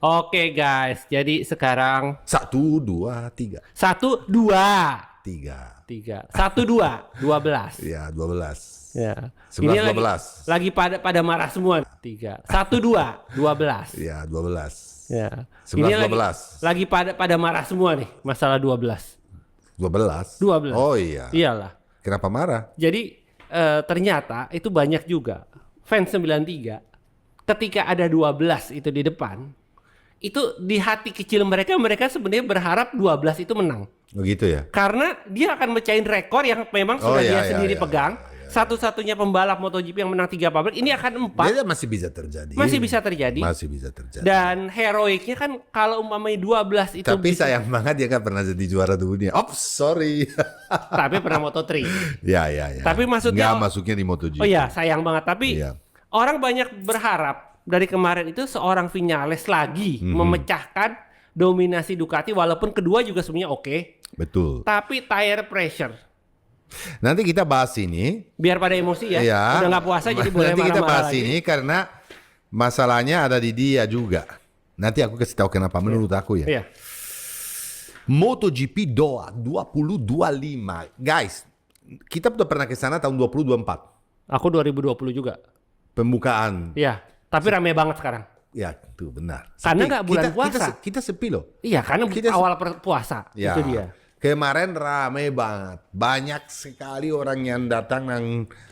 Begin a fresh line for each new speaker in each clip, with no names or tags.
Oke guys, jadi sekarang
1, 2, 3.
1, 2, 3, 1, 2, 12.
Ya, 12.
Ya.
11,
Ini
12.
lagi pada marah semua. 3, 1, 2, 12.
Ya, 12.
Ya.
11,
Ini
12.
lagi pada marah semua nih masalah 12.
12.
12.
Oh iya.
Iyalah.
Kenapa marah?
Jadi ternyata itu banyak juga fans 93 ketika ada 12 itu di depan, itu di hati kecil mereka sebenarnya berharap 12 itu menang.
Begitu ya?
Karena dia akan mecahin rekor yang memang sudah dia sendiri pegang. Satu-satunya pembalap MotoGP yang menang 3 pabrik, ini akan 4.
Dia masih bisa terjadi.
Masih bisa terjadi.
Masih bisa terjadi.
Dan heroiknya kan kalau umpamanya 12 itu
Tapi
bisa,
sayang banget dia gak pernah jadi juara dunia. Ops, sorry.
tapi pernah Moto3.
Ya.
Tapi maksudnya
nggak masuknya di MotoGP.
Oh iya, sayang banget. Tapi
Iya.
orang banyak berharap dari kemarin itu seorang Viñales lagi memecahkan dominasi Ducati, walaupun kedua juga sebenarnya oke.
Betul.
Tapi tire pressure.
Nanti kita bahas ini.
Biar pada emosi ya.
Iya.
Udah nggak puasa jadi boleh
Nanti kita
marah-marah
bahas
lagi.
ini karena masalahnya ada di dia juga. Nanti aku kasih tahu kenapa menurut aku ya.
Iya.
MotoGP Doha 2025. Guys, kita udah pernah ke sana tahun 2024.
Aku 2020 juga.
Pembukaan.
Iya. Tapi rame banget sekarang.
Ya, tuh benar.
Karena
Sepi.
nggak bulan puasa.
Kita sepi loh.
Iya, karena awal puasa.
Ya,
Itu dia.
kemarin rame banget. Banyak sekali orang yang datang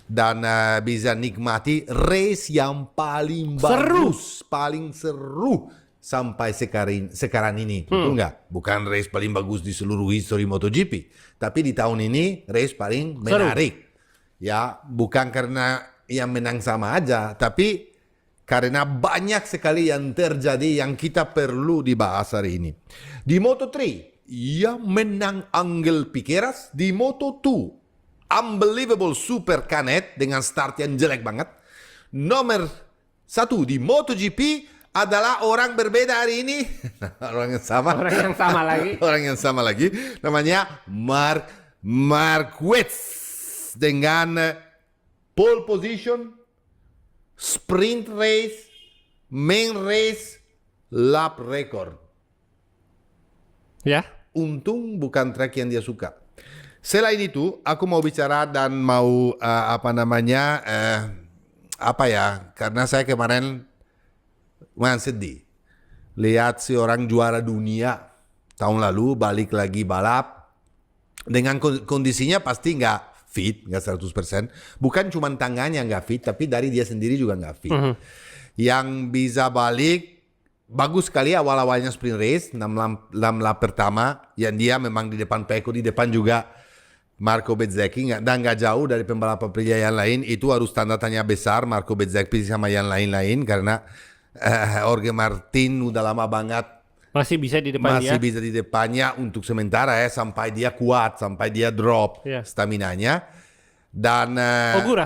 dan bisa nikmati race yang paling bagus, paling seru sampai sekarang ini. Betul nggak? Bukan race paling bagus di seluruh history MotoGP, tapi di tahun ini race paling menarik. Ya, bukan karena yang menang sama aja, tapi karena banyak sekali yang terjadi yang kita perlu dibahas hari ini. Di Moto3, yang menang Angel Piqueras. Di Moto2, unbelievable Super Canet dengan start yang jelek banget. Nomor 1 di MotoGP adalah orang berbeda hari ini. Orang yang sama. Orang yang sama lagi. Namanya Marquez. Dengan pole position, sprint race, main race, lap record.
Ya.
Untung bukan track yang dia suka. Selain itu, aku mau bicara dan mau karena saya kemarin sedih lihat si orang juara dunia tahun lalu balik lagi balap dengan kondisinya pasti nggak fit, nggak 100%. Bukan cuma tangannya nggak fit, tapi dari dia sendiri juga nggak fit. Yang bisa balik bagus sekali awal-awalnya sprint race 6 lap pertama, yang dia memang di depan Pecco, di depan juga Marco Bezzecchi, dan nggak jauh dari pembalap pria yang lain. Itu harus tanda tanya besar Marco Bezzecchi sama yang lain-lain karena Jorge Martin udah lama banget
Masih bisa di depan dia.
Masih bisa di depannya untuk sementara ya, sampai dia kuat, sampai dia drop staminanya. Dan
Ogura?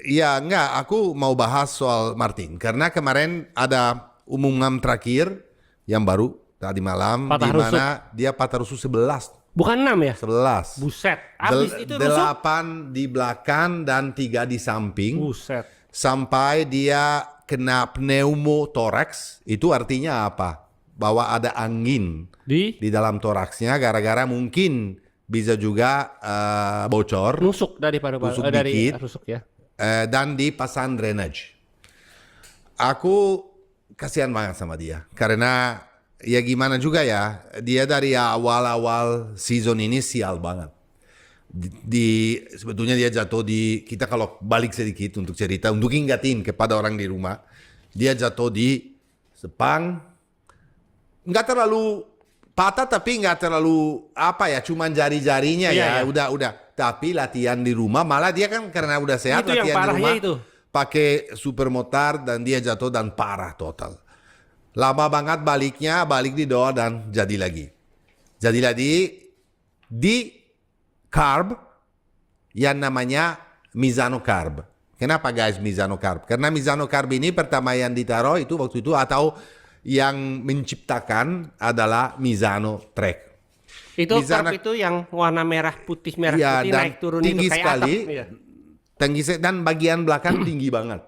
ya enggak, aku mau bahas soal Martin karena kemarin ada umuman terakhir yang baru tadi malam di mana dia patah rusuk 11.
Bukan 6 ya?
11.
Buset. Abis itu rusuk
8 di belakang dan 3 di samping.
Buset.
Sampai dia kena pneumothorax. Itu artinya apa? Bahwa ada angin di dalam toraksnya, gara-gara mungkin bisa juga bocor.
Nusuk dari rusuk ya.
Dan dipasang drainage. Aku kasihan banget sama dia. Karena ya gimana juga ya, dia dari awal-awal season ini sial banget. Sebetulnya dia jatuh kita kalau balik sedikit untuk cerita, untuk ingatin kepada orang di rumah, dia jatuh di Sepang. Nggak terlalu patah tapi nggak terlalu cuman jari-jarinya ya. Udah. Tapi latihan di rumah, malah dia kan karena udah sehat
itu
latihan di rumah.
Itu.
Pakai supermotor dan dia jatuh dan parah total. Lama banget balik di Doha dan jadi lagi di carb yang namanya Misano Carb. Kenapa guys Misano Carb? Karena Misano Carb ini pertama yang ditaruh itu waktu itu, atau yang menciptakan adalah Misano Trek.
Itu Misano, carb itu yang warna merah putih naik turun
tinggi
itu kayak
sekali,
tinggi
dan bagian belakang tinggi banget.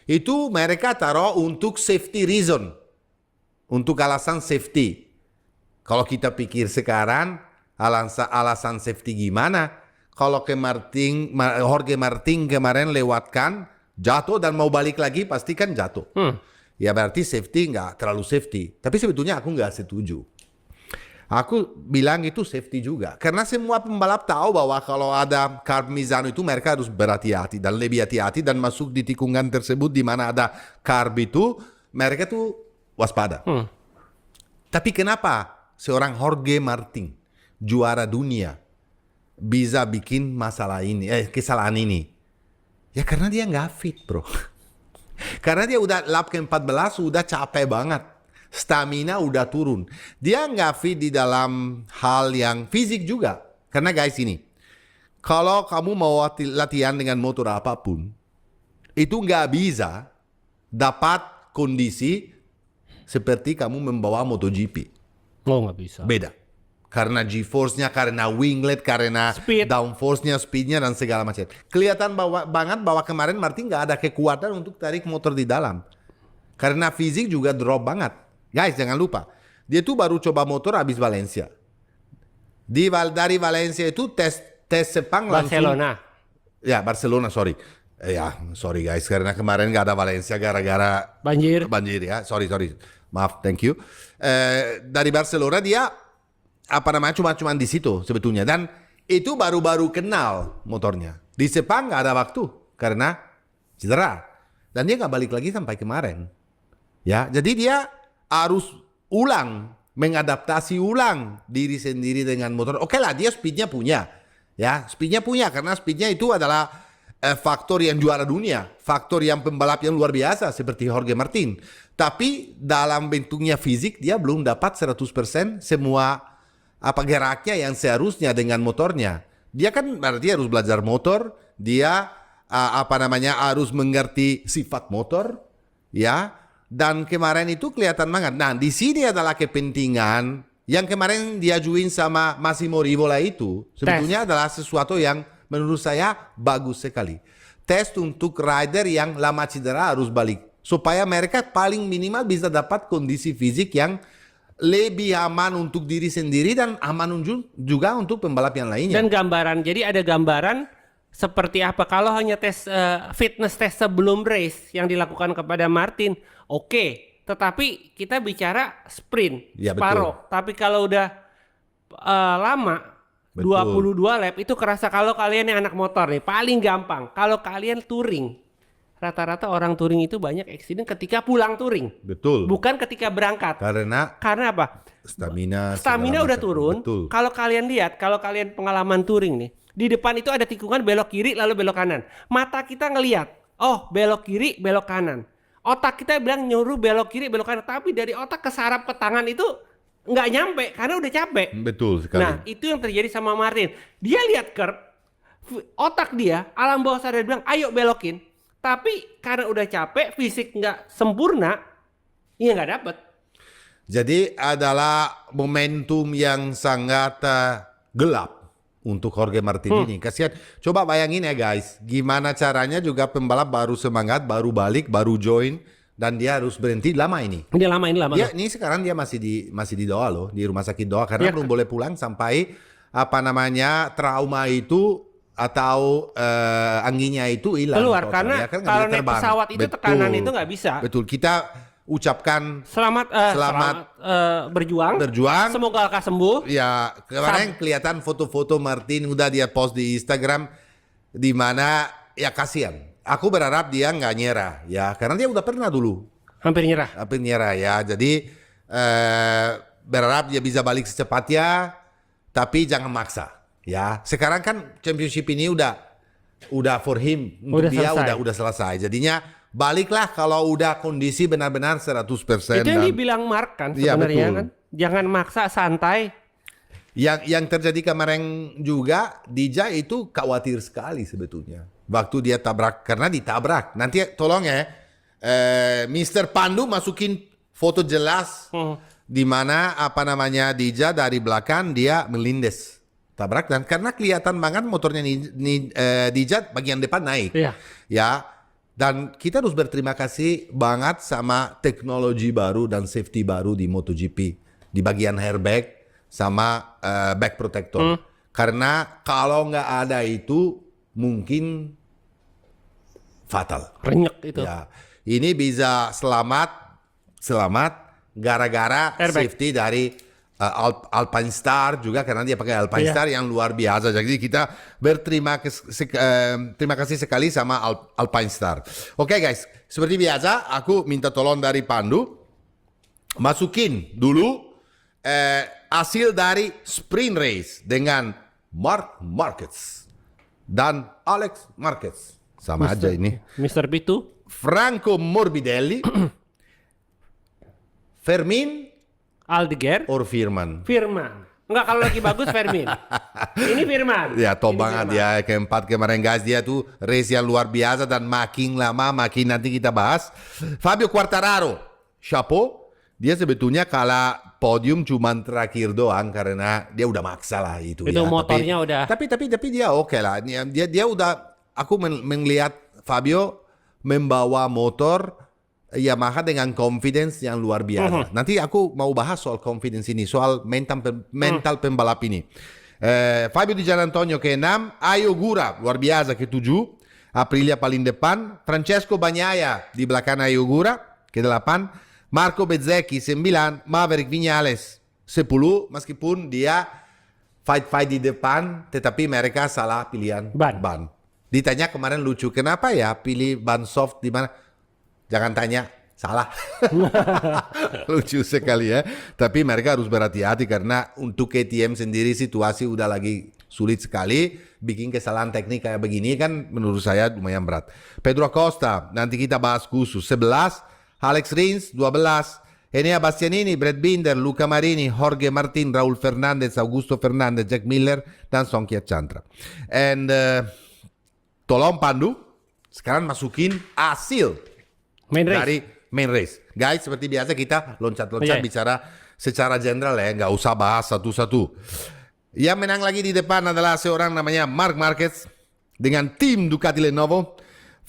Itu mereka taruh untuk safety reason. untuk alasan safety. Kalau kita pikir sekarang alasan safety gimana? Kalau Jorge Martin kemarin lewatkan jatuh dan mau balik lagi pasti kan jatuh. Ya berarti safety nggak terlalu safety. Tapi sebetulnya aku nggak setuju. Aku bilang itu safety juga. Karena semua pembalap tahu bahwa kalau ada carb Misano itu mereka harus berhati-hati dan lebih hati-hati dan masuk di tikungan tersebut di mana ada carb itu mereka tuh waspada. Tapi kenapa seorang Jorge Martin juara dunia bisa bikin kesalahan ini? Ya karena dia nggak fit, bro. Karena dia udah lap ke-14 udah capek banget. Stamina udah turun. Dia nggak fit di dalam hal yang fisik juga. Karena guys ini, kalau kamu mau latihan dengan motor apapun, itu nggak bisa dapat kondisi seperti kamu membawa MotoGP.
Oh, nggak bisa.
Beda. Karena G-force-nya, karena winglet, karena
Speed.
downforce-nya, speed-nya, dan segala macam. Kelihatan banget bahwa kemarin Martin nggak ada kekuatan untuk tarik motor di dalam. Karena fisik juga drop banget. Guys, jangan lupa. Dia tuh baru coba motor habis Valencia. Dari Valencia itu tes Sepang
Barcelona.
langsung. Ya, Barcelona, sorry. Sorry guys. Karena kemarin nggak ada Valencia gara-gara
Banjir.
ya. Sorry. Maaf, thank you. Dari Barcelona dia cuma di situ sebetulnya. Dan itu baru-baru kenal motornya. Di Sepang nggak ada waktu karena cedera. Dan dia nggak balik lagi sampai kemarin. Ya, jadi dia harus mengadaptasi ulang diri sendiri dengan motor. Oke lah, dia speednya punya. Ya, speednya punya karena speednya itu adalah faktor yang juara dunia, faktor yang pembalap yang luar biasa seperti Jorge Martin. Tapi dalam bentuknya fisik dia belum dapat 100% semua geraknya yang seharusnya dengan motornya. Dia kan berarti harus belajar motor, dia harus mengerti sifat motor, ya. Dan kemarin itu kelihatan banget. Nah, di sini adalah kepentingan yang kemarin diajuin sama Massimo Rivola itu sebetulnya adalah sesuatu yang menurut saya bagus sekali. Tes untuk rider yang lama cedera harus balik supaya mereka paling minimal bisa dapat kondisi fisik yang lebih aman untuk diri sendiri dan aman juga untuk pembalap yang lainnya.
Dan gambaran, jadi ada gambaran seperti apa kalau hanya tes fitness test sebelum race yang dilakukan kepada Martin, oke. Tetapi kita bicara sprint,
Ya,
separuh. Tapi kalau udah lama,
Betul.
22 lap itu kerasa. Kalau kalian yang anak motor nih, paling gampang. Kalau kalian touring, rata-rata orang touring itu banyak accident ketika pulang touring.
Betul.
Bukan ketika berangkat.
Karena
Karena apa?
stamina
Stamina
segala
udah
macam.
turun.
Betul.
Kalau kalian lihat, kalau kalian pengalaman touring nih, di depan itu ada tikungan belok kiri lalu belok kanan. Mata kita ngelihat, oh belok kiri belok kanan. Otak kita bilang nyuruh belok kiri belok kanan, tapi dari otak ke saraf ke tangan itu nggak nyampe karena udah capek.
Betul sekali.
Nah itu yang terjadi sama Martin. Dia lihat curb, otak dia alam bawah sadar bilang ayo belokin. Tapi karena udah capek, fisik nggak sempurna, ya nggak dapet.
Jadi adalah momentum yang sangat gelap untuk Jorge Martin ini. Kasihan. Coba bayangin ya guys, gimana caranya juga pembalap baru semangat, baru balik, baru join, dan dia harus berhenti lama ini.
Ini lama.
Ini sekarang dia masih di Doha loh, di rumah sakit Doha karena
Ya.
belum boleh pulang sampai trauma itu atau anginnya itu hilang.
Keluar
total.
karena
Ya kan nggak
kalau
bisa
naik
terbang.
pesawat itu
Betul.
tekanan itu nggak bisa.
Betul, kita ucapkan
Selamat berjuang. Semoga lekas sembuh.
ya. Kemarin kelihatan foto-foto Martin udah dia post di Instagram di mana ya kasihan. Aku berharap dia nggak nyerah ya karena dia udah pernah dulu
Hampir nyerah.
ya. Jadi berharap dia bisa balik secepatnya tapi jangan maksa ya. Sekarang kan championship ini udah for him untuk
Udah
dia
selesai.
udah selesai. Jadinya baliklah kalau udah kondisi benar-benar 100%.
Itu yang
dan
dibilang Mark kan
Iya,
sebenarnya
betul.
kan. Jangan maksa, santai.
yang terjadi kemarin juga Dija itu khawatir sekali sebetulnya waktu dia tabrak karena ditabrak. Nanti tolong ya Mr. Pandu masukin foto jelas di mana Dija dari belakang dia melindes tabrak dan karena kelihatan banget motornya Dija bagian depan naik.
Iya.
Ya. Dan kita harus berterima kasih banget sama teknologi baru dan safety baru di MotoGP. Di bagian airbag sama back protector. Karena kalau nggak ada itu mungkin fatal.
Renyek itu.
Ya, ini bisa selamat gara-gara
Airbag.
safety dari Alpine Star juga karena dia pakai Alpine
Iya.
Star yang luar biasa. Jadi kita terima kasih sekali sama Alpine Star. Oke guys, seperti biasa aku minta tolong dari Pandu masukin dulu hasil dari sprint race dengan Marc Marquez dan Alex Marquez. Sama aja ini.
Mr. Pitu.
Franco Morbidelli, Fermin
Aldeguer.
or Firman.
Firman. Enggak, kalau lagi bagus Fermin. Ini Firman.
Ya top
Ini
banget
Firman.
ya keempat kemarin guys, dia tuh race yang luar biasa dan makin lama makin nanti kita bahas. Fabio Quartararo, chapeau. Dia sebetulnya kalah podium cuman terakhir doang karena dia udah maksa lah itu
Itu
ya.
motornya udah.
Tapi dia oke lah. Dia udah aku melihat Fabio membawa motor Yamaha dengan confidence yang luar biasa. Nanti aku mau bahas soal confidence ini, soal mental pembalap ini. Fabio Di Giannantonio ke-6, Ayo Gura luar biasa ke-7, Aprilia paling depan, Francesco Bagnaia di belakang Ayo Gura ke-8, Marco Bezzecchi 9, Maverick Viñales 10, meskipun dia fight di depan, tetapi mereka salah pilihan ban. Ditanya kemarin lucu, kenapa ya pilih ban soft di mana? Jangan tanya, salah. Lucu sekali ya. Tapi mereka harus berhati-hati karena untuk KTM sendiri situasi udah lagi sulit sekali. Bikin kesalahan teknik kayak begini kan menurut saya lumayan berat. Pedro Acosta, nanti kita bahas khusus. 11, Alex Rins 12, Enea Bastianini, Brad Binder, Luca Marini, Jorge Martin, Raúl Fernández, Augusto Fernández, Jack Miller, dan Songkia Chantra. And tolong Pandu, sekarang masukin hasil
Main race.
dari main race. Guys, seperti biasa kita loncat-loncat
Iya.
bicara secara general ya, nggak usah bahas satu-satu. Yang menang lagi di depan adalah seorang namanya Marc Marquez dengan tim Ducati Lenovo.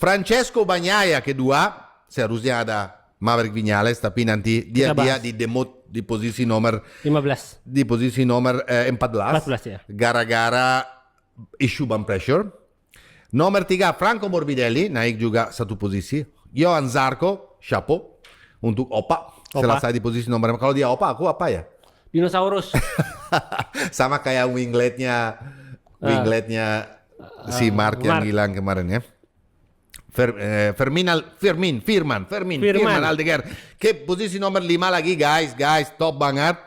Francesco Bagnaia kedua, seharusnya ada Maverick Viñales tapi nanti dia di demote di posisi nomor
15.
14
14 ya.
gara-gara issue ban pressure. Nomor 3 Franco Morbidelli naik juga satu posisi. Johan Zarco, chapeau untuk Opa. Selesai di posisi nomor 5. Kalau dia Opa, aku apa ya?
Dinosaurus.
Sama kayak wingletnya si Mark yang hilang kemarin ya. Firman Aldeguer. Ke posisi nomor 5 lagi guys, top banget.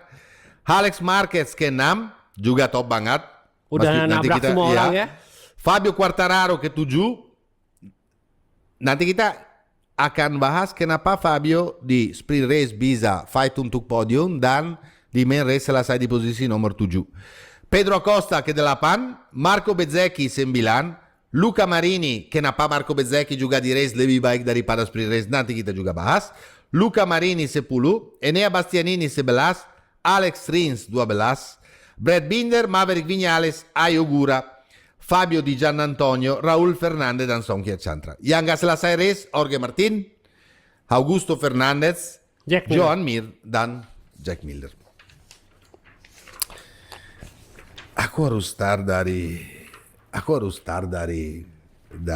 Alex Marquez ke-6 juga top banget.
Udah nabrak semua orang ya.
Fabio Quartararo ke-7. Nanti kita akan bahas kenapa Fabio di sprint race bisa fight untuk podium dan di main race selesai di posisi nomor 7. Pedro Acosta ke-8, Marco Bezzecchi 9, Luca Marini, kenapa Marco Bezzecchi juga di race lebih baik daripada sprint race, nanti kita juga bahas. Luca Marini 10, Enea Bastianini 11, Alex Rins 12, Brad Binder, Maverick Viñales, Ayo Gura, Fabio Di Giannantonio, Raúl Fernández, dan Songkia Chantra. Yang nggak selesai race, Jorge Martin, Augusto Fernández, Joan Mir, dan Jack Miller. Aku harus start dari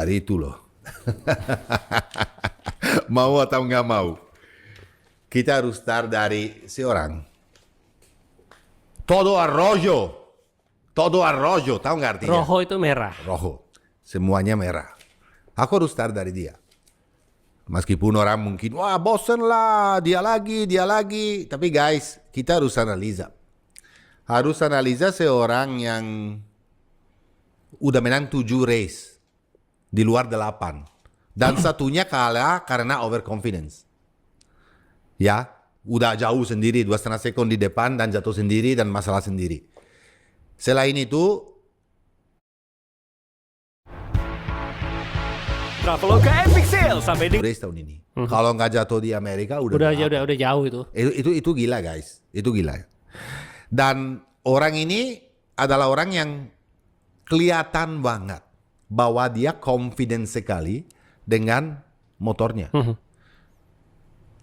itu loh. Mau atau nggak mau, kita harus start dari seorang Todo Arroyo, tahu nggak artinya?
Rojo itu merah.
Rojo, semuanya merah. Aku harus start dari dia. Meskipun orang mungkin, wah bosen lah, dia lagi. Tapi guys, kita harus analisa. Harus analisa seorang yang udah menang 7 race di luar 8. Dan satunya kalah karena overconfidence. Ya, udah jauh sendiri, 2,5 sekon di depan dan jatuh sendiri dan masalah sendiri. Selain itu,
Traveloka Epic Sale sampai di
race tahun ini. Kalau nggak jatuh di Amerika
Udah jauh itu.
Itu gila guys, itu gila. Dan orang ini adalah orang yang kelihatan banget bahwa dia confident sekali dengan motornya.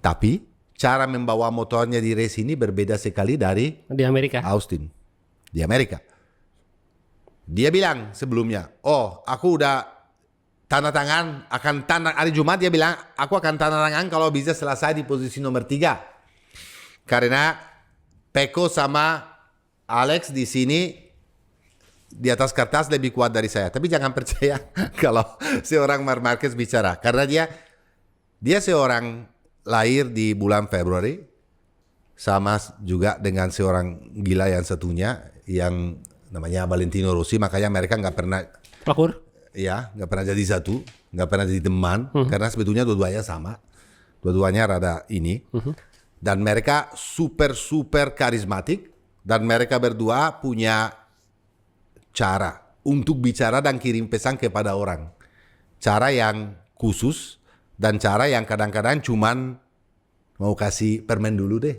Tapi cara membawa motornya di race ini berbeda sekali dari
Di Amerika.
Austin di Amerika. Dia bilang sebelumnya, oh aku udah tanda tangan akan tanda hari Jumat, dia bilang aku akan tanda tangan kalau bisa selesai di posisi nomor 3. Karena Pecco sama Alex di sini di atas kertas lebih kuat dari saya. Tapi jangan percaya kalau seorang Marc Marquez bicara, karena dia seorang lahir di bulan Februari, sama juga dengan seorang gila yang satunya yang namanya Valentino Rossi. Makanya mereka nggak pernah nggak pernah jadi satu, nggak pernah jadi teman, karena sebetulnya dua-duanya sama, dua-duanya rada ini, dan mereka super karismatik, dan mereka berdua punya cara untuk bicara dan kirim pesan kepada orang, cara yang khusus dan cara yang kadang-kadang cuman mau kasih permen dulu deh,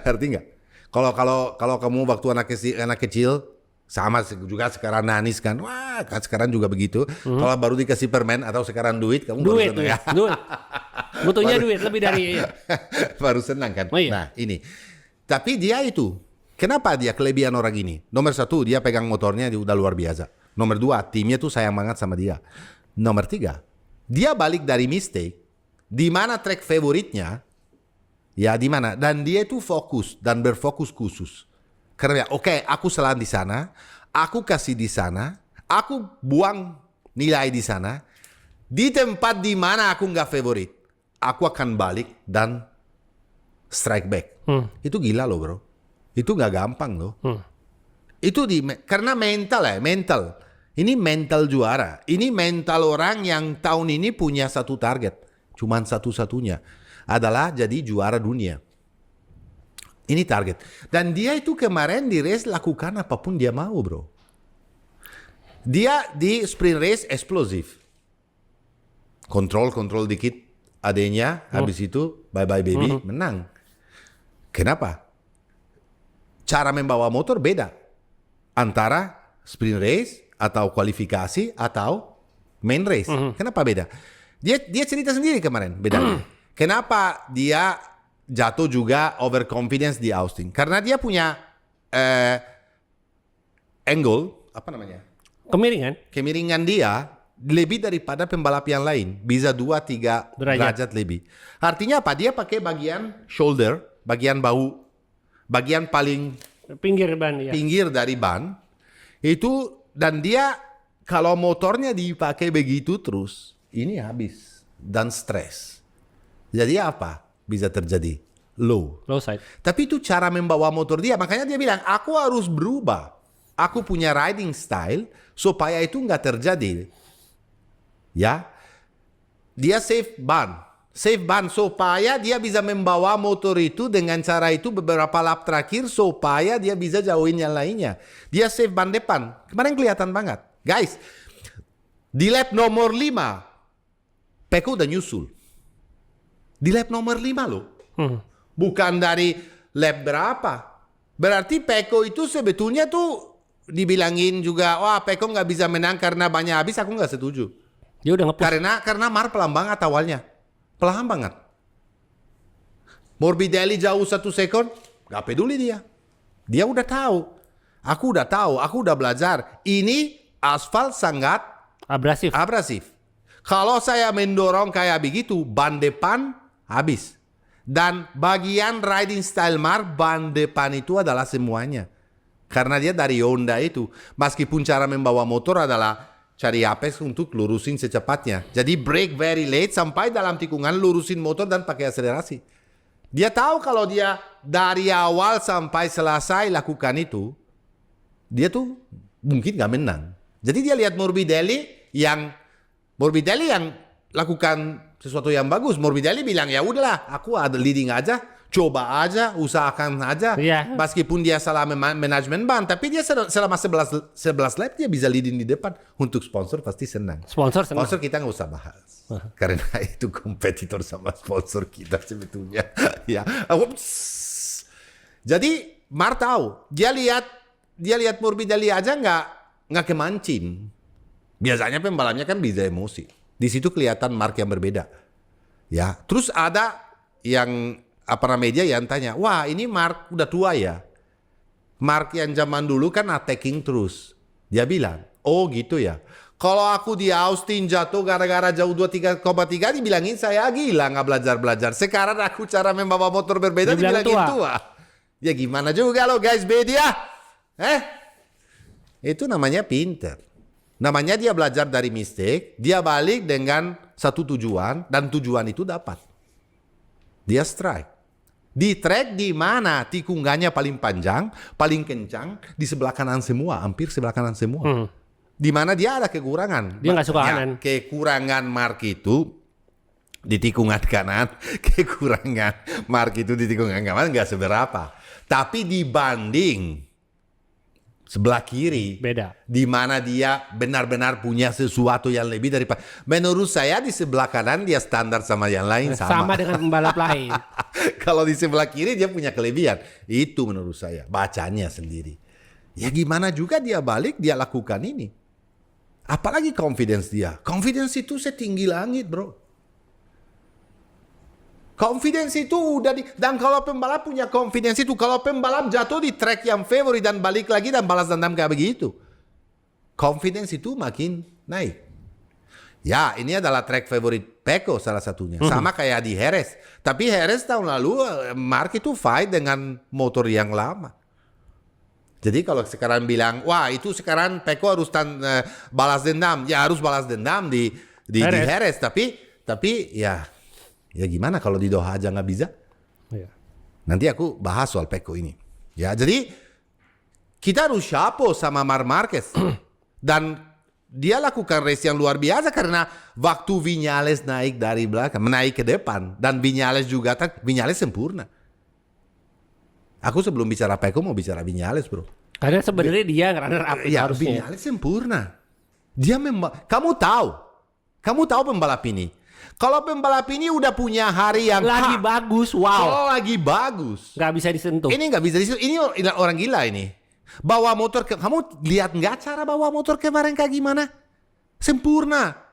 ngerti nggak? Kalau kamu waktu anak kecil sama juga sekarang nanis kan, wah kan sekarang juga begitu. Kalau baru dikasih permen atau sekarang duit, kamu baru senang ya.
Duit. Butuhnya duit lebih dari
baru senang kan.
Oh, iya.
Nah ini, tapi dia itu, kenapa dia kelebihan orang ini? Nomor 1, dia pegang motornya dia udah luar biasa. Nomor 2, timnya tuh sayang banget sama dia. Nomor 3, dia balik dari mistake, di mana track favoritnya, ya di mana, dan dia itu fokus dan berfokus khusus. Karena oke, aku salah di sana, aku kasih di sana, aku buang nilai di sana, di tempat di mana aku nggak favorit, aku akan balik dan strike back. Itu gila loh bro, itu nggak gampang loh. Itu karena mental. Ini mental juara, ini mental orang yang tahun ini punya satu target, cuman satu-satunya adalah jadi juara dunia. Ini target. Dan dia itu kemarin di race lakukan apapun dia mau bro. Dia di sprint race eksplosif. Kontrol dikit adanya, habis itu bye-bye baby, menang. Kenapa? Cara membawa motor beda. Antara sprint race atau kualifikasi atau main race. Kenapa beda? Dia cerita sendiri kemarin bedanya. Kenapa dia jatuh juga overconfidence di Austin? Karena dia punya angle, apa namanya? Kemiringan dia lebih daripada pembalap yang lain. Bisa 2-3 derajat lebih. Artinya apa? Dia pakai bagian shoulder, bagian bahu, bagian paling
pinggir ban ya.
Pinggir dari ban. Itu, dan dia kalau motornya dipakai begitu terus, ini habis dan stres. Jadi apa? Bisa terjadi low
side.
Tapi itu cara membawa motor dia. Makanya dia bilang, aku harus berubah. Aku punya riding style supaya itu nggak terjadi. Ya, dia save ban supaya dia bisa membawa motor itu dengan cara itu beberapa lap terakhir supaya dia bisa jauhin yang lainnya. Dia save ban depan. Kemarin kelihatan banget, guys. Di lap nomor 5, Pecco udah nyusul. Di lap nomor 5 loh. Bukan dari lap berapa. Berarti Pecco itu sebetulnya tuh dibilangin juga, wah Pecco nggak bisa menang karena banyak habis. Aku nggak setuju.
Dia udah ngepush.
Karena Mar pelan banget awalnya. Pelan banget. Morbidelli jauh 1 sekon, nggak peduli dia. Dia udah tahu. Aku udah tahu, aku udah belajar. Ini aspal sangat abrasif. Kalau saya mendorong kayak begitu, ban depan habis. Dan bagian riding style Mar, ban depan itu adalah semuanya. Karena dia dari Honda itu. Meskipun cara membawa motor adalah cari apex untuk lurusin secepatnya. Jadi brake very late sampai dalam tikungan lurusin motor dan pakai akselerasi. Dia tahu kalau dia dari awal sampai selesai lakukan itu, dia tuh mungkin gak menang. Jadi dia lihat Morbidelli yang lakukan sesuatu yang bagus. Morbidelli bilang, ya udahlah, aku ada leading aja, coba aja, usahakan aja.
Yeah.
Meskipun dia salah manajemen ban, tapi dia selama 11 lap dia bisa leading di depan. Untuk sponsor pasti senang. Sponsor kita nggak usah bahas. Karena itu kompetitor sama sponsor kita sebetulnya. Ya. Jadi Mar tahu, dia lihat Morbidelli aja nggak kemancing. Biasanya pembalapnya kan bisa emosi. Di situ kelihatan mark yang berbeda. Ya, terus ada yang media yang tanya, wah ini mark udah tua ya. Mark yang zaman dulu kan attacking terus. Dia bilang, oh gitu ya. Kalau aku di Austin jatuh gara-gara jauh 23,3 dibilangin saya gila nggak belajar-belajar. Sekarang aku cara membawa motor berbeda dibilangin tua. Ya gimana juga lo guys beda. Itu namanya pinter. Namanya dia belajar dari mistake, dia balik dengan satu tujuan dan tujuan itu dapat. Dia strike. Di track di mana tikungannya paling panjang, paling kencang, di sebelah kanan semua, hampir sebelah kanan semua. Di mana dia ada kekurangan.
Dia nggak suka kanan.
Kekurangan mark itu di tikungan kanan, kekurangan mark itu di tikungan kanan nggak seberapa. Tapi dibanding sebelah kiri,
beda.
Di mana dia benar-benar punya sesuatu yang lebih daripada. Menurut saya di sebelah kanan dia standar sama yang lain
sama dengan pembalap lain.
Kalau di sebelah kiri dia punya kelebihan. Itu menurut saya bacanya sendiri. Ya gimana juga dia balik dia lakukan ini. Apalagi confidence dia. Confidence itu setinggi langit, bro. Confidence itu udah dan kalau pembalap punya confidence itu, kalau pembalap jatuh di track yang favorit dan balik lagi dan balas dendam kayak begitu, confidence itu makin naik. Ya, ini adalah track favorit Pecco salah satunya. Sama kayak di Jerez. Tapi Jerez tahun lalu Mark itu fight dengan motor yang lama. Jadi kalau sekarang bilang, wah itu sekarang Pecco harus balas dendam. Ya harus balas dendam di Jerez. Tapi ya gimana kalau di Doha aja nggak bisa? Ya. Nanti aku bahas soal Pecco ini. Ya jadi kita harus chapeau sama Marc Marquez. Dan dia lakukan race yang luar biasa karena waktu Viñales naik dari belakang, menaik ke depan. Dan Viñales juga, Viñales sempurna. Aku sebelum bicara Pecco mau bicara Viñales, bro.
Karena sebenarnya dia runner up
ya,
harusnya.
Viñales sempurna. Dia kamu tahu pembalap ini. Kalau pembalap ini udah punya hari yang
lagi bagus, wow.
Kalau lagi bagus,
nggak bisa disentuh.
Ini nggak bisa disentuh. Ini orang gila ini. Bawa motor kamu lihat nggak cara bawa motor kemarin kayak gimana? Sempurna.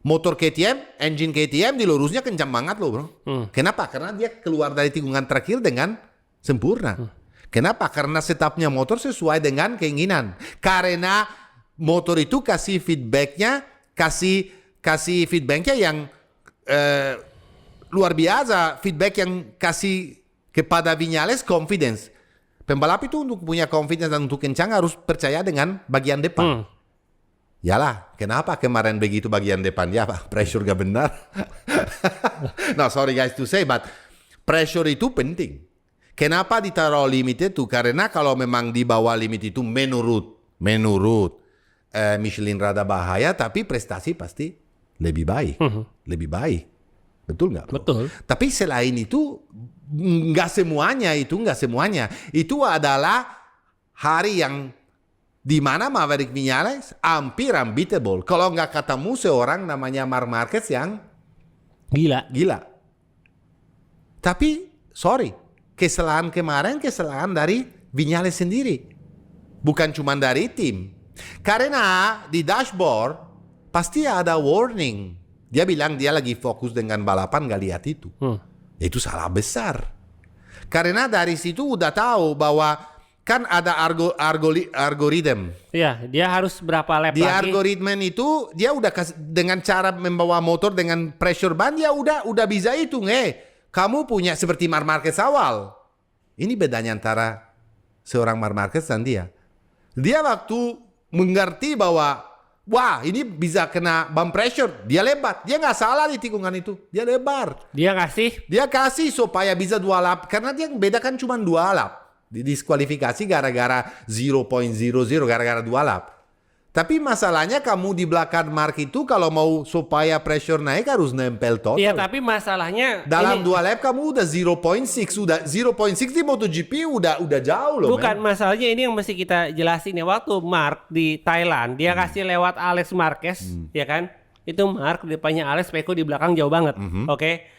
Motor KTM, engine KTM di lurusnya kencang banget loh, bro. Kenapa? Karena dia keluar dari tikungan terakhir dengan sempurna. Kenapa? Karena setupnya motor sesuai dengan keinginan. Karena motor itu kasih feedbacknya yang luar biasa. Feedback yang kasih kepada Viñales confidence. Pembalap itu untuk punya confidence dan untuk kencang harus percaya dengan bagian depan. Yalah, kenapa kemarin begitu bagian depan? Ya, pressure gak benar. No, sorry guys to say, but pressure itu penting. Kenapa ditaruh limit itu? Karena kalau memang di bawah limit itu menurut Michelin rada bahaya, tapi prestasi pasti lebih baik. Lebih baik. Betul nggak, bro?
Betul.
Tapi selain itu, nggak semuanya. Itu adalah hari yang di mana Maverick Viñales hampir unbeatable. Kalau nggak ketemu seorang namanya Marc Marquez yang gila. Tapi, sorry, kesalahan kemarin kesalahan dari Viñales sendiri. Bukan cuma dari tim. Karena di dashboard pasti ada warning. Dia bilang dia lagi fokus dengan balapan, gak lihat itu. Itu salah besar. Karena dari situ udah tahu bahwa kan ada algoritma.
Iya, dia harus berapa lap
di
lagi. Di
algoritma itu dia udah dengan cara membawa motor dengan pressure ban dia udah bisa hitung. Kamu punya seperti Marc Marquez awal. Ini bedanya antara seorang Marc Marquez dan dia. Dia waktu mengerti bahwa wah ini bisa kena bump pressure, dia lebat. Dia nggak salah di tikungan itu, dia lebar. Dia kasih supaya bisa 2 lap. Karena dia bedakan cuma 2 lap. Didiskualifikasi gara-gara 0.00, gara-gara 2 lap. Tapi masalahnya kamu di belakang Mark itu kalau mau supaya pressure naik harus nempel total.
Iya, tapi masalahnya
dalam 2 lap kamu udah 0.6, udah 0.6 di MotoGP udah jauh loh.
Bukan, masalahnya ini yang mesti kita jelasin ya. Waktu Mark di Thailand, dia kasih lewat Alex Marquez, ya kan? Itu Mark di depannya Alex, Pecco di belakang jauh banget. Oke.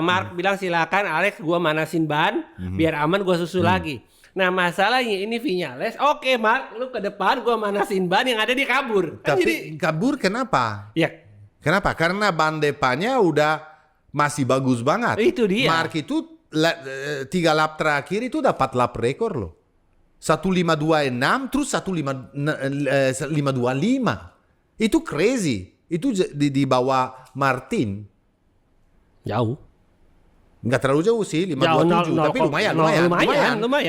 Mark bilang silakan Alex gua manasin ban biar aman gua susul lagi. Nah masalahnya ini Viñales, oke Mark, lu ke depan gua manasin ban yang ada dia kabur. Kan
Tapi kabur kenapa?
ya
Kenapa? Karena ban depannya udah masih bagus banget.
Itu dia.
Mark itu 3 lap terakhir itu dapat lap rekor loh. 1:52.6 terus 1:525. Itu crazy. Itu di bawah Martin.
jauh.
Nggak terlalu jauh sih, 5:27, tapi lumayan.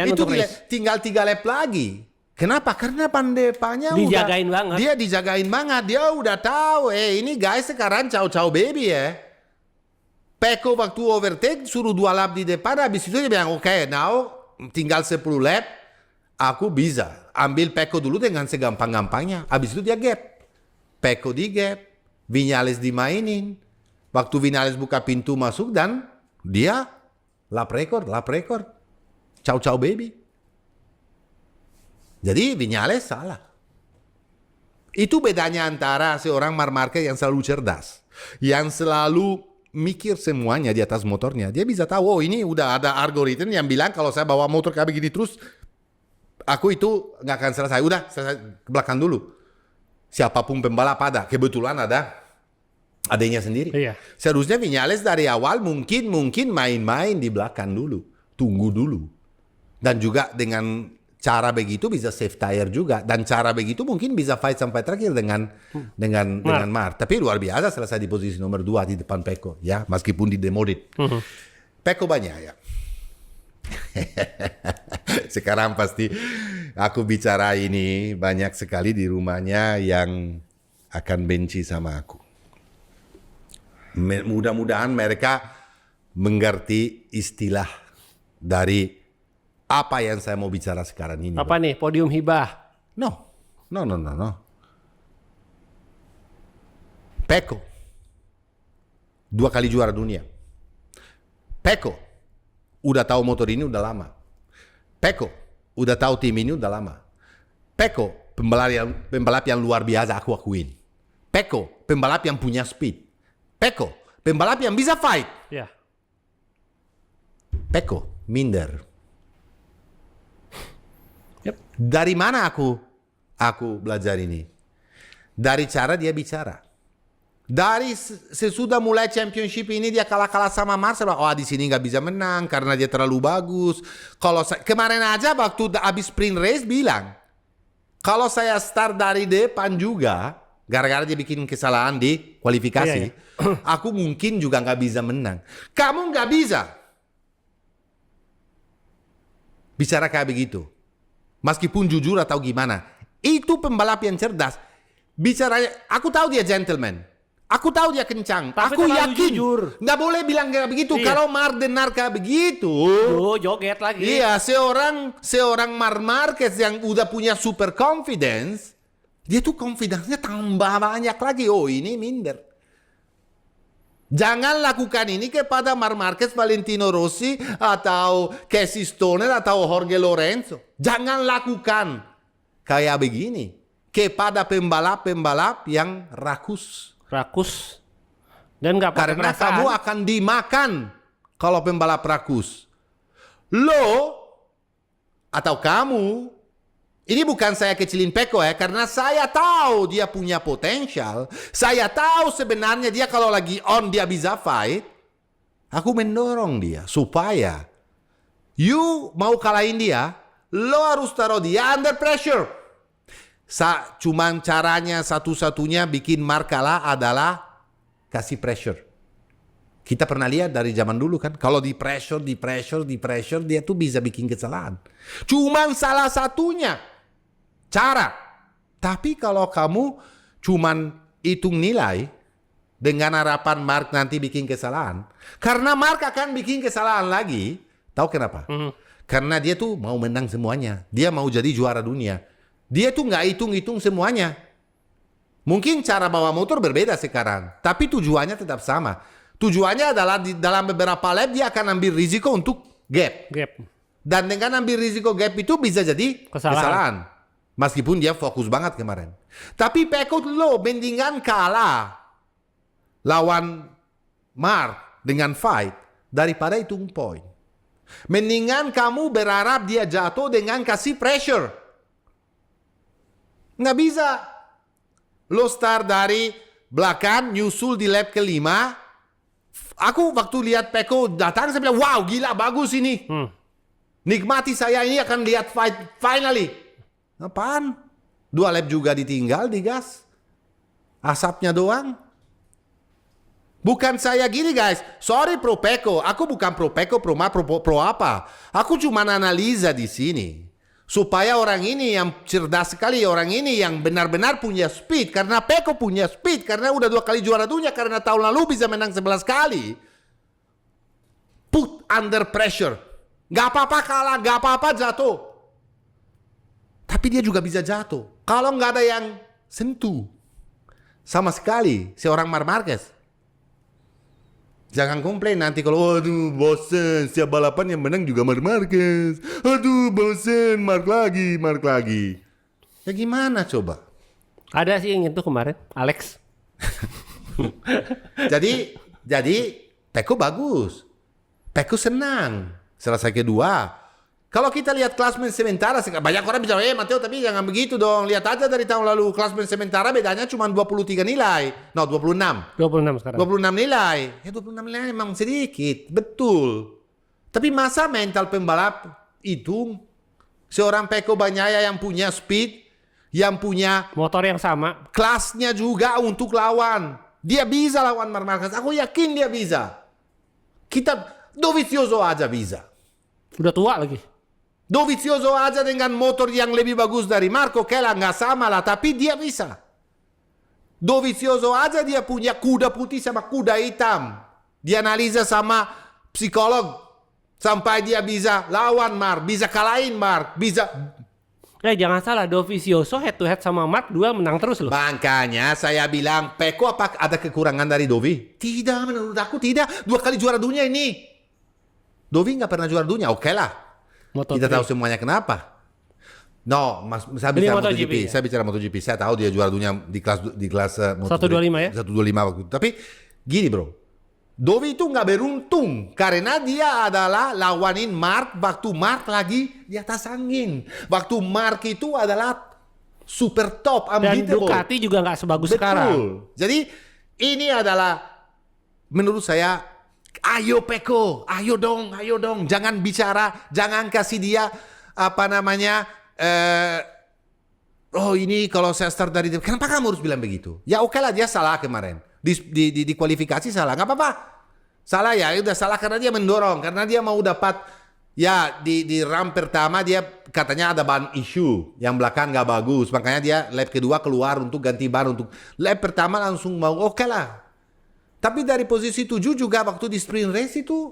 Itu
untuk race.
tinggal 3 lap lagi. Kenapa? Karena ban depannya
Dijagain banget.
Dia dijagain banget. Dia udah tahu, ini guys sekarang ciao baby ya. Pecco waktu overtake suruh 2 lap di depan, habis itu dia bilang, oke, now tinggal 10 lap, aku bisa ambil Pecco dulu dengan segampang-gampangnya. Habis itu dia gap. Pecco di gap, Viñales dimainin. Waktu Viñales buka pintu masuk dan dia lap record. Ciao baby. Jadi Viñales salah. Itu bedanya antara seorang Marc Marquez yang selalu cerdas, yang selalu mikir semuanya di atas motornya. Dia bisa tahu, ini udah ada algoritma yang bilang kalau saya bawa motor kayak begini terus, aku itu nggak akan selesai. Udah, selesai ke belakang dulu. Siapapun pembalap ada. Kebetulan ada adanya sendiri.
Iya.
Seharusnya Viñales dari awal mungkin main-main di belakang dulu. Tunggu dulu. Dan juga dengan cara begitu bisa save tire juga. Dan cara begitu mungkin bisa fight sampai terakhir dengan Marc. Tapi luar biasa selesai di posisi nomor 2 di depan Pecco. Ya, meskipun di demoded. Pecco banyak ya. Sekarang pasti aku bicara ini banyak sekali di rumahnya yang akan benci sama aku. Mudah-mudahan mereka mengerti istilah dari apa yang saya mau bicara sekarang ini.
Apa nih, podium hibah?
No. Pecco 2 kali juara dunia. Pecco udah tahu motor ini udah lama. Pecco udah tahu tim ini udah lama. Pecco pembalap yang luar biasa, aku akuin. Pecco pembalap yang punya speed. Pecco pembalap yang bisa fight.
Ya.
Pecco minder.
Yep.
Dari mana aku belajar ini? Dari cara dia bicara. Dari sesudah mulai championship ini dia kalah sama Marcel. Oh, di sini nggak bisa menang karena dia terlalu bagus. Kalau kemarin aja waktu habis sprint race bilang, kalau saya start dari depan juga, gara-gara dia bikin kesalahan di kualifikasi, aku mungkin juga nggak bisa menang. Kamu nggak bisa bicara kayak begitu. Meskipun jujur atau gimana, itu pembalap yang cerdas. Bicaranya, aku tahu dia gentleman. Aku tahu dia kencang.
Tapi
aku
terlalu
yakin.
jujur.
Nggak boleh bilang kayak begitu.
Iya.
Kalau Marc dengar kayak begitu.
Joget lagi.
Iya, seorang Marc Marquez yang udah punya super confidence, dia tuh confidence-nya tambah banyak lagi. Oh, ini minder. Jangan lakukan ini kepada Marc Marquez, Valentino Rossi, atau Casey Stoner, atau Jorge Lorenzo. Jangan lakukan kayak begini kepada pembalap-pembalap yang rakus.
Dan nggak pakai
Karena
perasaan.
kamu akan dimakan kalau pembalap rakus. Lo atau kamu, ini bukan saya kecilin Pecco ya, karena saya tahu dia punya potensial. Saya tahu sebenarnya dia kalau lagi on dia bisa fight. Aku mendorong dia supaya you mau kalahin dia, lo harus taruh dia under pressure. Cuman caranya satu-satunya bikin Marc kalah adalah kasih pressure. Kita pernah lihat dari zaman dulu kan, kalau di pressure dia tuh bisa bikin kesalahan. Cuman salah satunya cara. Tapi kalau kamu cuman hitung nilai dengan harapan Marc nanti bikin kesalahan, karena Marc akan bikin kesalahan lagi. Tahu kenapa? Karena dia tuh mau menang semuanya. Dia mau jadi juara dunia. Dia tuh nggak hitung-hitung semuanya. Mungkin cara bawa motor berbeda sekarang, tapi tujuannya tetap sama. Tujuannya adalah dalam beberapa lap dia akan ambil risiko untuk gap. Dan dengan ambil risiko gap itu bisa jadi kesalahan. Meskipun dia fokus banget kemarin. Tapi Pecco lo mendingan kalah lawan Marc dengan fight daripada hitung poin. Mendingan kamu berharap dia jatuh dengan kasih pressure. Nggak bisa. Lo start dari belakang, nyusul di lap kelima. Aku waktu lihat Pecco datang, saya bilang, wow, gila, bagus ini. Nikmati saya ini akan lihat fight finally. Apaan? 2 lap juga ditinggal di gas. Asapnya doang. Bukan saya gini guys, sorry pro Pecco, aku bukan pro Pecco, pro apa. Aku cuma analisa di sini. Supaya orang ini yang cerdas sekali, orang ini yang benar-benar punya speed. Karena Pecco punya speed, karena udah 2 kali juara dunia, karena tahun lalu bisa menang 11 kali. Put under pressure. Gak apa-apa kalah, gak apa-apa jatuh. Tapi dia juga bisa jatuh. Kalau nggak ada yang sentuh. Sama sekali, seorang Marc Marquez. Jangan komplain nanti kalau aduh bosen, setiap balapan yang menang juga Marc Marquez. Aduh bosen, Marc lagi. Ya gimana coba?
Ada sih yang itu kemarin, Alex.
Jadi Pecco bagus. Pecco senang. Selesai kedua. Kalau kita lihat klasmen sementara, banyak orang bilang, Matteo tapi jangan begitu dong. Lihat aja dari tahun lalu, klasmen sementara bedanya cuma 23 nilai. No, 26.
26 sekarang.
26 nilai. Ya 26 nilai memang sedikit, betul. Tapi masa mental pembalap itu, seorang Pecco Bagnaia yang punya speed, yang punya
Motor yang sama.
kelasnya juga untuk lawan. Dia bisa lawan Marc Marquez. Aku yakin dia bisa. Kita Dovizioso aja bisa.
Udah tua lagi.
Dovizioso aja dengan motor yang lebih bagus dari Marco, oke lah nggak sama lah, tapi dia bisa. Dovizioso aja dia punya kuda putih sama kuda hitam. Dia analisa sama psikolog sampai dia bisa lawan Marc, bisa kalahin Marc, bisa.
Jangan salah, Dovizioso head to head sama Marc duel menang terus loh.
Makanya saya bilang, Pecco apa ada kekurangan dari Dovi? Tidak, menurut aku tidak. 2 kali juara dunia ini. Dovi nggak pernah juara dunia, oke lah. Kita tahu semuanya kenapa. No, saya bicara MotoGP.
Ya?
Saya bicara MotoGP. Saya tahu dia juara dunia di kelas
125 ya?
125 waktu itu. Tapi gini bro, Dovi itu nggak beruntung karena dia adalah lawanin Marc waktu Marc lagi di atas angin. Waktu Marc itu adalah super top, unbeatable.
Dan Ducati juga nggak sebagus sekarang.
Jadi ini adalah menurut saya. Ayo Pecco, ayo dong, jangan bicara, jangan kasih dia apa namanya. Oh ini kalau saya start dari kenapa kamu harus bilang begitu? Ya oke lah dia salah kemarin di kualifikasi salah, nggak apa-apa. Salah ya udah salah karena dia mendorong, karena dia mau dapat ya di ram pertama dia katanya ada ban issue yang belakang nggak bagus, makanya dia lap kedua keluar untuk ganti ban untuk lap pertama langsung mau oke lah. Tapi dari posisi 7 juga waktu di sprint race itu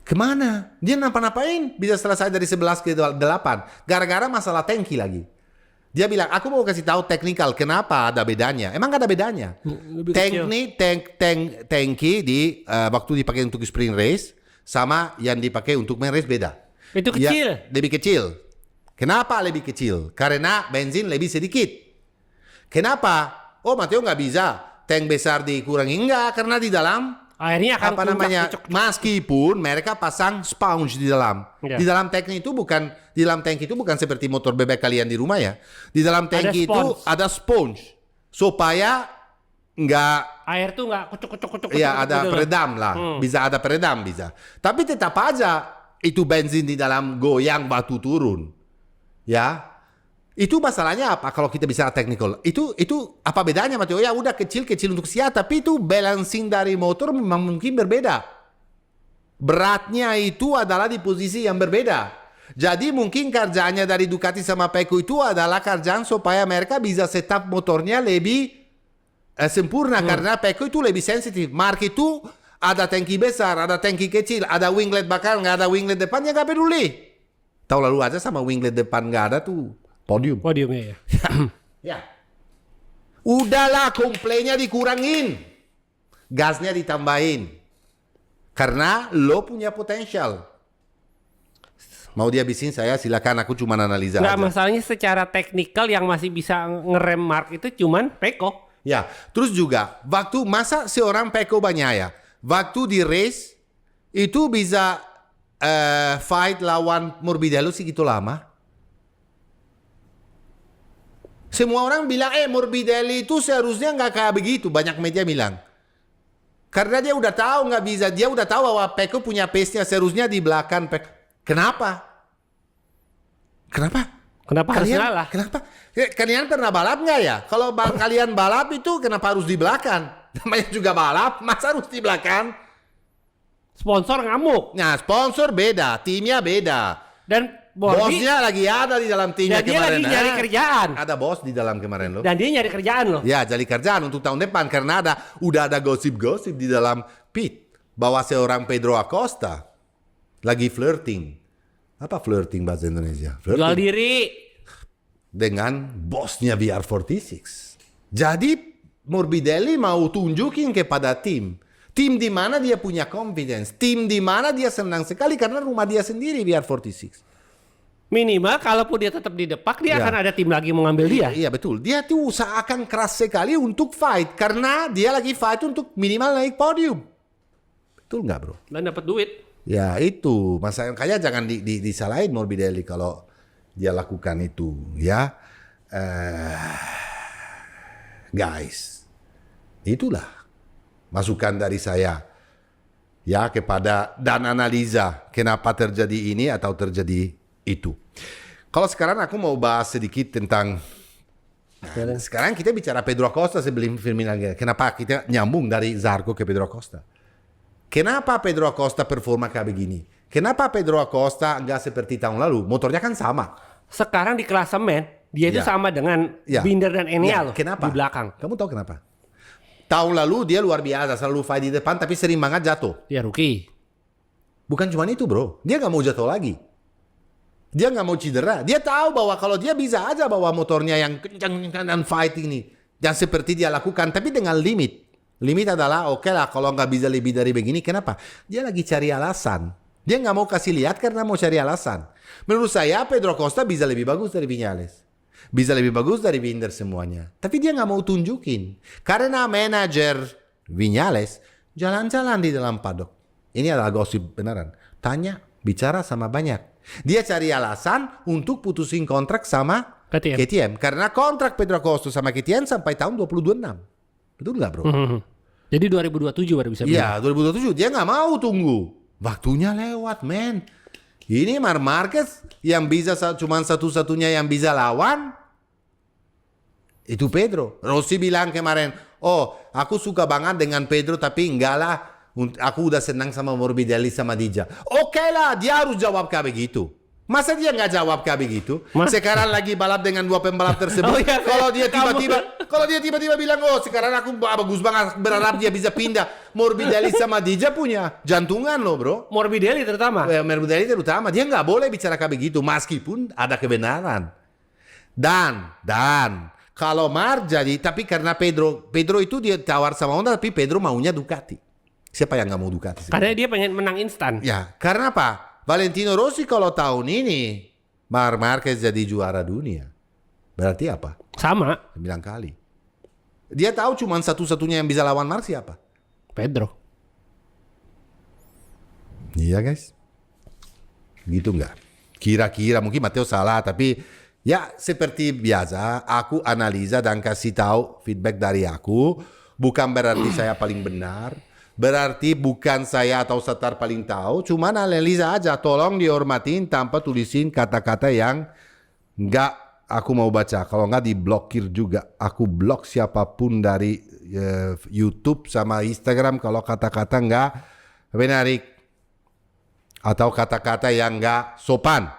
kemana? Dia napa-napain bisa selesai dari 11 ke 8 gara-gara masalah tangki lagi. Dia bilang, aku mau kasih tahu teknikal kenapa ada bedanya. Emang gak ada bedanya. Tangki di waktu dipakai untuk sprint race sama yang dipakai untuk main race beda.
Itu kecil.
Ya, lebih kecil. Kenapa lebih kecil? Karena bensin lebih sedikit. Kenapa? Oh Matteo nggak bisa. Tank besar dikurangi enggak karena di dalam
airnya akan
apa namanya meskipun mereka pasang sponge di dalam.
Ya.
Di dalam tank itu bukan seperti motor bebek kalian di rumah ya. Di dalam tank itu ada sponge supaya enggak
air tuh enggak kucuk.
Ya ada
gitu
peredam lah. Bisa ada peredam bisa. Tapi tetap aja itu bensin di dalam goyang batu turun. Ya. Itu masalahnya apa kalau kita bicara technical? Itu apa bedanya Matteo? Ya udah kecil untuk Sia, tapi itu balancing dari motor memang mungkin berbeda. Beratnya itu adalah di posisi yang berbeda. Jadi mungkin kerjaannya dari Ducati sama Pecco itu adalah kerjaan supaya mereka bisa setup motornya lebih sempurna karena Pecco itu lebih sensitif. Marc itu ada tangki besar, ada tangki kecil, ada winglet belakang, nggak ada winglet depannya nggak peduli. Tahun lalu aja sama winglet depan nggak ada tuh.
Podiumnya ya.
Ya. Udahlah komplainnya dikurangin. Gasnya ditambahin. Karena lo punya potensial. Mau dihabisin saya silakan, aku cuma analisa
Nggak,
aja.
masalahnya secara teknikal yang masih bisa ngerem Marc itu cuman Pecco.
Ya, terus juga waktu masa seorang Pecco Bagnaia waktu di race itu bisa fight lawan Morbidelli segitu lama? Semua orang bilang, Morbidelli itu seharusnya nggak kayak begitu. Banyak media bilang. Karena dia udah tahu nggak bisa. Dia udah tahu bahwa Pecco punya pace-nya seharusnya di belakang. Kenapa?
Kenapa harus ngalah?
Kenapa? Kalian pernah balap nggak ya? Kalau kalian balap itu kenapa harus di belakang? Namanya juga balap, masa harus di belakang?
Sponsor ngamuk.
Nah, sponsor beda, timnya beda.
Dan Morbi,
Bosnya lagi ada di dalam timnya
dan dia lagi
kemarin.
nyari kerjaan.
Ada bos di dalam kemarin loh.
Dan dia nyari kerjaan loh.
Ya, jadi kerjaan untuk tahun depan karena udah ada gosip-gosip di dalam pit bahwa seorang Pedro Acosta lagi flirting. Apa flirting bahasa Indonesia?
Jual
Flirting
diri.
dengan bosnya VR46. Jadi Morbidelli mau tunjukin kepada tim di mana dia punya confidence, tim di mana dia senang sekali karena rumah dia sendiri VR46.
Minimal kalaupun dia tetap didepak, dia
Ya.
akan ada tim lagi mau ngambil dia.
Iya betul. Dia tuh usahakan keras sekali untuk fight karena dia lagi fight untuk minimal naik podium. Betul nggak bro?
Dan dapat duit.
Ya itu masalah kayak jangan disalahin Morbidelli kalau dia lakukan itu ya. Guys, itulah masukan dari saya ya kepada dan analisa kenapa terjadi ini atau terjadi itu. Kalau sekarang aku mau bahas sedikit tentang sekarang kita bicara Pedro Acosta sebelum Firmino. Kenapa kita nyambung dari Zarco ke Pedro Acosta? Kenapa Pedro Acosta performa kayak begini? Kenapa Pedro Acosta nggak seperti tahun lalu? Motornya kan sama.
Sekarang di klasemen, dia itu
Ya.
sama dengan
Ya.
Binder dan Enea
Ya,
loh.
kenapa?
Di belakang.
Kamu tahu kenapa? Tahun lalu dia luar biasa, selalu fight di depan tapi sering banget jatuh.
Dia rookie.
Bukan cuma itu bro, dia nggak mau jatuh lagi. Dia nggak mau cedera. Dia tahu bahwa kalau dia bisa aja bawa motornya yang kencang dan fight ini. Dan seperti dia lakukan, tapi dengan limit. Limit adalah, oke lah kalau nggak bisa lebih dari begini, kenapa? Dia lagi cari alasan. Dia nggak mau kasih lihat karena mau cari alasan. Menurut saya, Pedro Acosta bisa lebih bagus dari Viñales. Bisa lebih bagus dari Binder semuanya. Tapi dia nggak mau tunjukin. Karena manajer Viñales jalan-jalan di dalam paddock. Ini adalah gosip beneran. Tanya, bicara sama banyak. Dia cari alasan untuk putusin kontrak sama
KTM.
KTM. Karena kontrak Pedro Acosta sama KTM sampai tahun 2026. Betul nggak bro?
Jadi 2027 baru bisa
Iya, 2027. Dia nggak mau tunggu. Waktunya lewat, men. Ini Marc Marquez yang bisa cuma satu-satunya yang bisa lawan. Itu Pedro. Rossi bilang kemarin, aku suka banget dengan Pedro tapi enggak lah. Aku udah senang sama Morbidelli sama Dija. Oke lah, dia harus jawab kayak begitu. Masa dia nggak jawab kayak begitu? Sekarang lagi balap dengan dua pembalap tersebut.
Oh, iya,
Kalau dia tiba-tiba bilang, sekarang aku bagus banget, berharap dia bisa pindah. Morbidelli sama Dija punya jantungan loh bro.
Morbidelli terutama.
Morbidelli terutama, dia nggak boleh bicara kayak begitu meskipun ada kebenaran. Dan kalau Marc jadi, tapi karena Pedro itu dia tawar sama Honda, tapi Pedro maunya Ducati. Siapa yang nggak mau Ducati?
Karena dia pengen menang instan.
Ya, karena apa? Valentino Rossi kalau tahun ini Marc Marquez jadi juara dunia, berarti apa?
Sama.
9 kali. Dia tahu cuma satu-satunya yang bisa lawan Marc siapa?
Pedro.
Iya guys. Gitu nggak? Kira-kira mungkin Matteo salah, tapi ya seperti biasa aku analisa dan kasih tahu feedback dari aku. Bukan berarti saya paling benar. Berarti bukan saya atau Satar paling tahu. Cuman analisa aja. Tolong dihormatin tanpa tulisin kata-kata yang nggak aku mau baca. Kalau nggak diblokir juga. Aku blok siapapun dari YouTube sama Instagram kalau kata-kata nggak menarik atau kata-kata yang nggak sopan.